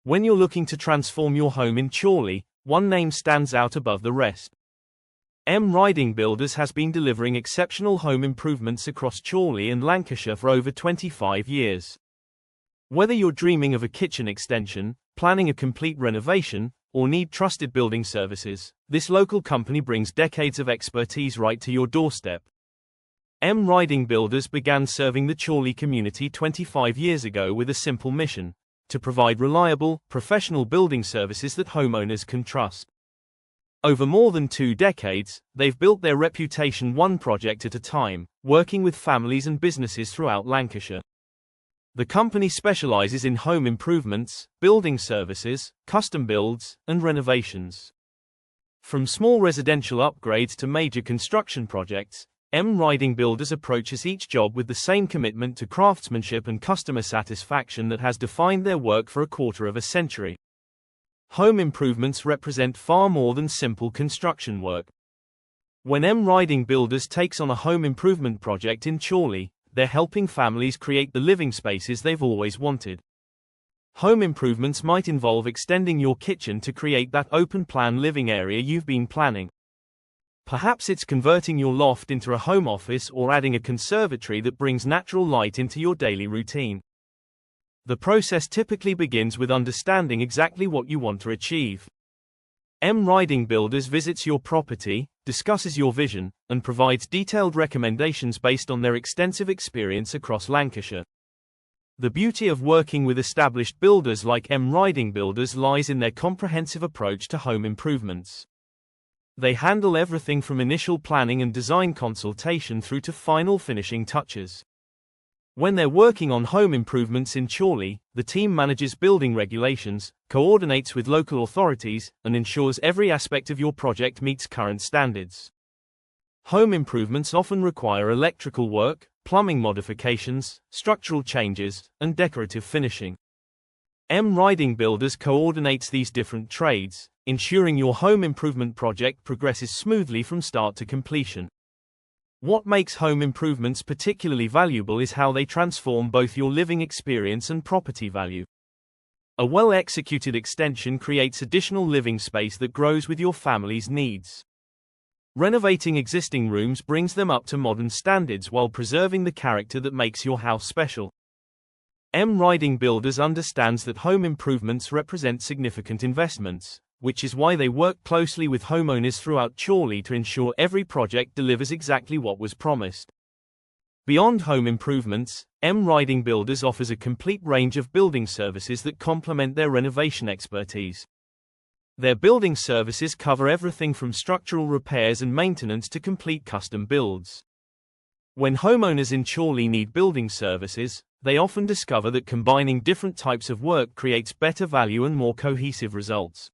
When you're looking to transform your home in Chorley, one name stands out above the rest. M. Riding Builders has been delivering exceptional home improvements across Chorley and Lancashire for over 25 years. Whether you're dreaming of a kitchen extension, planning a complete renovation, or need trusted building services, this local company brings decades of expertise right to your doorstep. M. Riding Builders began serving the Chorley community 25 years ago with a simple mission: to provide reliable, professional building services that homeowners can trust. Over more than 2 decades, they've built their reputation one project at a time, working with families and businesses throughout Lancashire. The company specializes in home improvements, building services, custom builds, and renovations. From small residential upgrades to major construction projects, M. Riding Builders approaches each job with the same commitment to craftsmanship and customer satisfaction that has defined their work for a quarter of a century. Home improvements represent far more than simple construction work. When M. Riding Builders takes on a home improvement project in Chorley, they're helping families create the living spaces they've always wanted. Home improvements might involve extending your kitchen to create that open-plan living area you've been planning. Perhaps it's converting your loft into a home office or adding a conservatory that brings natural light into your daily routine. The process typically begins with understanding exactly what you want to achieve. M. Riding Builders visits your property, discusses your vision, and provides detailed recommendations based on their extensive experience across Lancashire. The beauty of working with established builders like M. Riding Builders lies in their comprehensive approach to home improvements. They handle everything from initial planning and design consultation through to final finishing touches. When they're working on home improvements in Chorley, the team manages building regulations, coordinates with local authorities, and ensures every aspect of your project meets current standards. Home improvements often require electrical work, plumbing modifications, structural changes, and decorative finishing. M. Riding Builders coordinates these different trades, ensuring your home improvement project progresses smoothly from start to completion. What makes home improvements particularly valuable is how they transform both your living experience and property value. A well-executed extension creates additional living space that grows with your family's needs. Renovating existing rooms brings them up to modern standards while preserving the character that makes your house special. M. Riding Builders understands that home improvements represent significant investments, which is why they work closely with homeowners throughout Chorley to ensure every project delivers exactly what was promised. Beyond home improvements, M. Riding Builders offers a complete range of building services that complement their renovation expertise. Their building services cover everything from structural repairs and maintenance to complete custom builds. When homeowners in Chorley need building services, they often discover that combining different types of work creates better value and more cohesive results.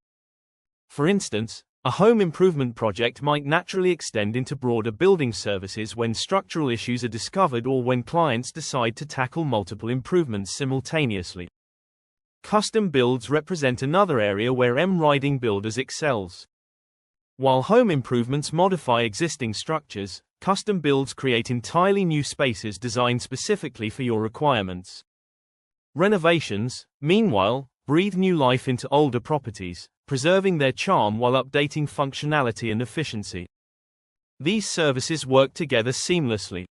For instance, a home improvement project might naturally extend into broader building services when structural issues are discovered or when clients decide to tackle multiple improvements simultaneously. Custom builds represent another area where M. Riding Builders excels. While home improvements modify existing structures, custom builds create entirely new spaces designed specifically for your requirements. Renovations, meanwhile, breathe new life into older properties, preserving their charm while updating functionality and efficiency. These services work together seamlessly.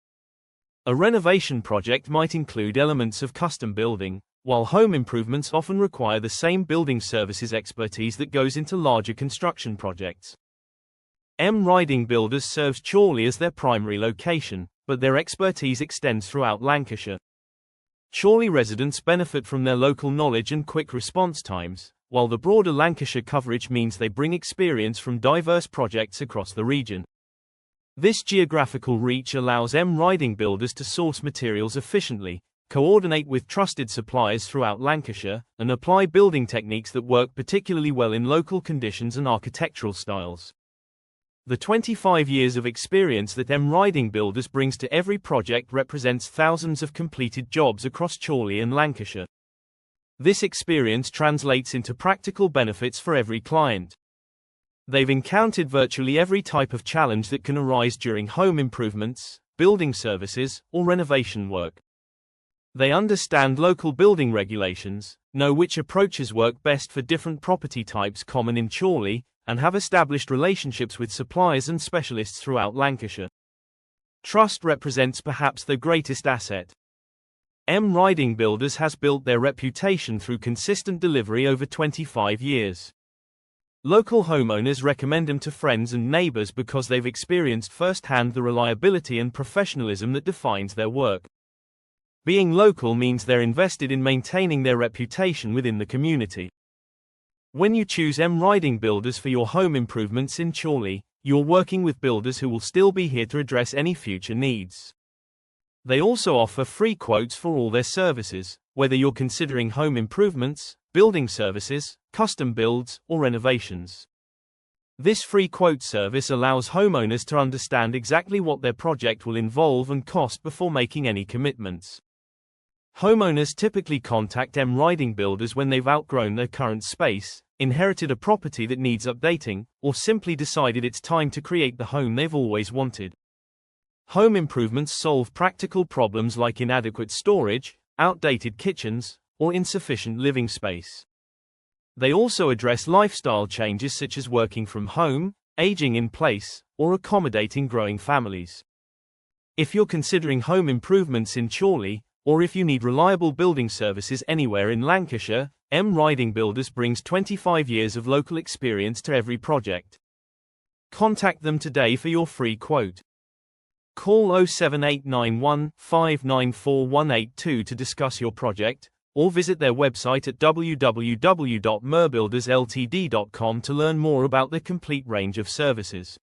A renovation project might include elements of custom building, while home improvements often require the same building services expertise that goes into larger construction projects. M. Riding Builders serves Chorley as their primary location, but their expertise extends throughout Lancashire. Chorley residents benefit from their local knowledge and quick response times, while the broader Lancashire coverage means they bring experience from diverse projects across the region. This geographical reach allows M. Riding Builders to source materials efficiently, coordinate with trusted suppliers throughout Lancashire, and apply building techniques that work particularly well in local conditions and architectural styles. The 25 years of experience that M. Riding Builders brings to every project represents thousands of completed jobs across Chorley and Lancashire. This experience translates into practical benefits for every client. They've encountered virtually every type of challenge that can arise during home improvements, building services, or renovation work. They understand local building regulations, know which approaches work best for different property types common in Chorley, and have established relationships with suppliers and specialists throughout Lancashire. Trust represents perhaps their greatest asset. M Riding Builders has built their reputation through consistent delivery over 25 years. Local homeowners recommend them to friends and neighbors because they've experienced firsthand the reliability and professionalism that defines their work. Being local means they're invested in maintaining their reputation within the community. When you choose M Riding Builders for your home improvements in Chorley, you're working with builders who will still be here to address any future needs. They also offer free quotes for all their services, whether you're considering home improvements, building services, custom builds, or renovations. This free quote service allows homeowners to understand exactly what their project will involve and cost before making any commitments. Homeowners typically contact M Riding Builders when they've outgrown their current space, inherited a property that needs updating, or simply decided it's time to create the home they've always wanted. Home improvements solve practical problems like inadequate storage, outdated kitchens, or insufficient living space. They also address lifestyle changes such as working from home, aging in place, or accommodating growing families. If you're considering home improvements in Chorley, or if you need reliable building services anywhere in Lancashire, M Riding Builders brings 25 years of local experience to every project. Contact them today for your free quote. Call 07891 594 182 to discuss your project, or visit their website at www.merbuildersltd.com to learn more about their complete range of services.